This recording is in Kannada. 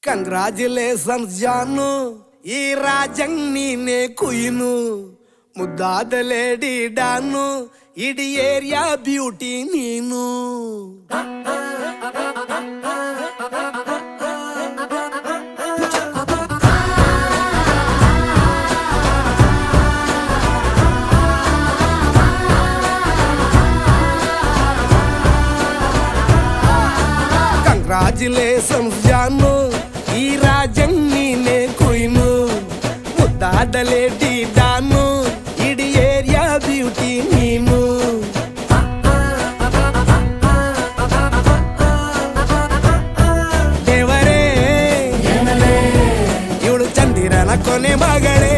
ಕಂಗ್ರಾಚುಲೇಷನ್ಸ್ ಜಾನು, ಈ ರಾಜಂಗ್ ನೀನೆ ಕುಯ್ನು, ಮುದ್ದಾದ ಲೇಡಿ ಡಾನು, ಇಡೀ ಏರಿಯಾ ಬ್ಯೂಟಿ ನೀನು. ಕಂಗ್ರಾಚುಲೇಷನ್ಸ್ ಜಾನು, ಈ ರಾಜಂಗ್ ನೀನೆ ಕುಯ್ನು, ಮುದ್ದಾದ ಲೇಡಿ ಡಾನು, ಇಡೀ ಏರಿಯಾ ಬ್ಯೂಟಿ ನೀನು. ದೇವರೇ ಇವಳು ಚಂದಿರನ ಕೊನೆ ಮಗಳೇ.